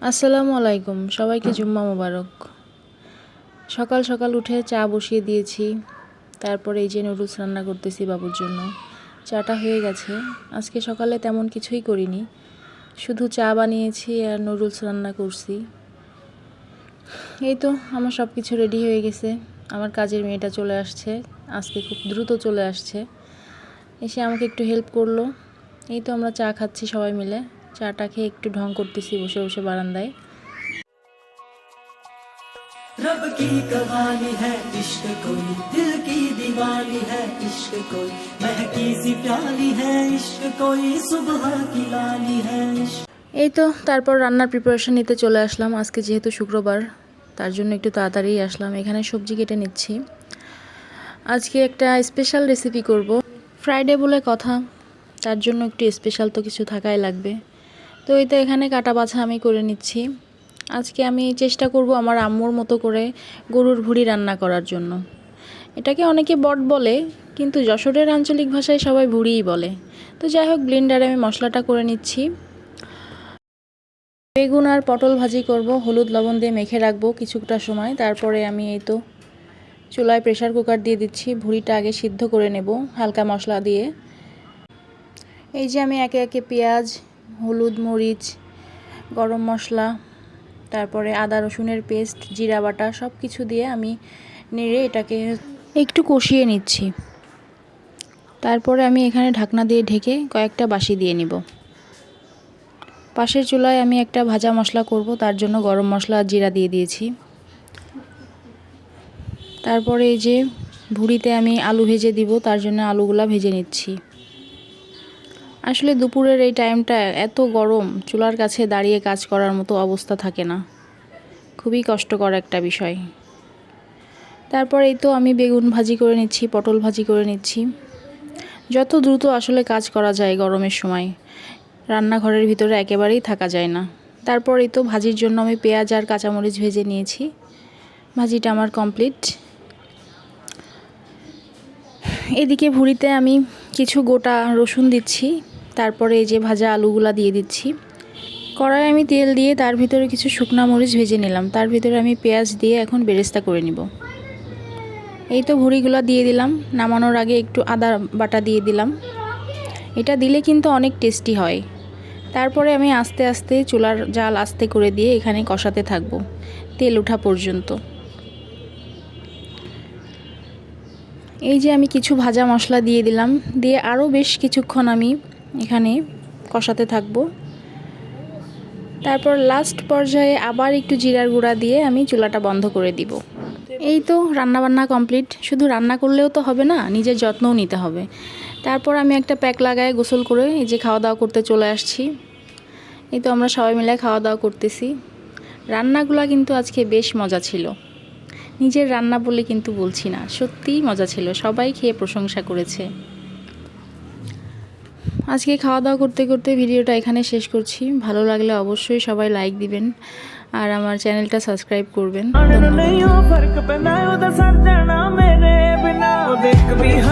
আসসালামু আলাইকুম, সবাইকে জুম্মা মোবারক। সকাল সকাল উঠে চা বসিয়ে দিয়েছি। তারপরে এই যে নুডলস রান্না করতেছি বাবুর জন্য। চাটা হয়ে গেছে। আজকে সকালে তেমন কিছুই করিনি, শুধু চা বানিয়েছি আর নুডলস রান্না করছি। এই তো আমার সব কিছু রেডি হয়ে গেছে। আমার কাজের মেয়েটা চলে আসছে, আজকে খুব দ্রুত চলে আসছে, এসে আমাকে একটু হেল্প করলো। এই তো আমরা চা খাচ্ছি সবাই মিলে। চাটা খেয়ে একটু ঢং করতেছি বসে বসে বারান্দায়। रब की कहानी है इश्क कोई, दिल की दीवानी है इश्क कोई, महकी सी प्याली है इश्क कोई, सुबह की लाली है इश्क। এই তো তারপর রান্নার প্রিপারেশন নিতে চলে আসলাম। আজকে যেহেতু শুক্রবার, তার জন্য একটু তাড়াতাড়ি আসলাম। এখানে সবজি কেটে নিচ্ছি। আজকে একটা স্পেশাল রেসিপি করব। ফ্রাইডে বলে কথা, তার জন্য একটু স্পেশাল তো কিছু থাকাই লাগবে। তো এই তো এখানে কাটা বাছা আমি করে নিচ্ছি। আজকে আমি চেষ্টা করব আমার আম্মুর মতো করে গরুর ভুঁড়ি রান্না করার জন্য। এটাকে অনেকে বট বলে, কিন্তু যশোরের আঞ্চলিক ভাষায় সবাই ভুঁড়িই বলে। তো যাই হোক, ব্লেন্ডারে আমি মশলাটা করে নিচ্ছি। বেগুন আর পটল ভাজি করব, হলুদ লবণ দিয়ে মেখে রাখবো কিছুটা সময়। তারপরে আমি এই তো চুলায় প্রেসার কুকার দিয়ে দিচ্ছি। ভুঁড়িটা আগে সিদ্ধ করে নেব হালকা মশলা দিয়ে। এই যে আমি একে একে পেঁয়াজ, হলুদ, মরিচ, গরম মশলা, তারপরে আদা রসুনের পেস্ট, জিরা বাটা সব কিছু দিয়ে আমি নেড়ে এটাকে একটু কষিয়ে নিচ্ছি। তারপরে আমি এখানে ঢাকনা দিয়ে ঢেকে কয়েকটা বাঁশি দিয়ে নিব। পাশের চুলায় আমি একটা ভাজা মশলা করব, তার জন্য গরম মশলা আর জিরা দিয়ে দিয়েছি। তারপরে এই যে ভুঁড়িতে আমি আলু ভেজে দিব, তার জন্য আলুগুলা ভেজে নিচ্ছি। আসলে দুপুরের এই টাইমটা এত গরম, চুলার কাছে দাঁড়িয়ে কাজ করার মতো অবস্থা থাকে না, খুবই কষ্টকর একটা বিষয়। তারপর এই তো আমি বেগুন ভাজি করে নিচ্ছি, পটল ভাজি করে নিচ্ছি। যত দ্রুত আসলে কাজ করা যায় গরমের সময়, রান্নাঘরের ভিতরে একেবারেই থাকা যায় না। তারপর এই তো ভাজির জন্য আমি পেঁয়াজ আর কাঁচামরিচ ভেজে নিয়েছি। ভাজিটা আমার কমপ্লিট। এদিকে ভুঁড়িতে আমি কিছু গোটা রসুন দিচ্ছি। তারপরে এই যে ভাজা আলুগুলা দিয়ে দিচ্ছি। কড়াই আমি তেল দিয়ে তার ভিতরে কিছু শুকনা মরিচ ভেজে নিলাম। তার ভিতরে আমি পেঁয়াজ দিয়ে এখন বেরেস্তা করে নিব। এই তো ভুঁড়িগুলো দিয়ে দিলাম। নামানোর আগে একটু আদা বাটা দিয়ে দিলাম। এটা দিলে কিন্তু অনেক টেস্টি হয়। তারপরে আমি আস্তে আস্তে চুলার জাল আস্তে করে দিয়ে এখানে কষাতে থাকবো তেল ওঠা পর্যন্ত। এই যে আমি কিছু ভাজা মশলা দিয়ে দিলাম, দিয়ে আরও বেশ কিছুক্ষণ আমি এখানে কষাতে থাকবো। তারপর লাস্ট পর্যায়ে আবার একটু জিরার গুঁড়া দিয়ে আমি চুলাটা বন্ধ করে দিব। এই তো রান্নাবান্না কমপ্লিট। শুধু রান্না করলেও তো হবে না, নিজের যত্নও নিতে হবে। তারপর আমি একটা প্যাক লাগায় গোসল করে এই যে খাওয়া দাওয়া করতে চলে আসছি। এই তো আমরা সবাই মিলে খাওয়া দাওয়া করতেছি। রান্নাগুলো কিন্তু আজকে বেশ মজা ছিল। নিজের রান্না বলে কিন্তু বলছি না, সত্যিই মজা ছিল। সবাই খেয়ে প্রশংসা করেছে। আজকে খাওয়া দাওয়া করতে করতে ভিডিওটা এখানে শেষ করছি। ভালো লাগলে অবশ্যই সবাই লাইক দিবেন আর আমার চ্যানেলটা সাবস্ক্রাইব করবেন। ধন্যবাদ।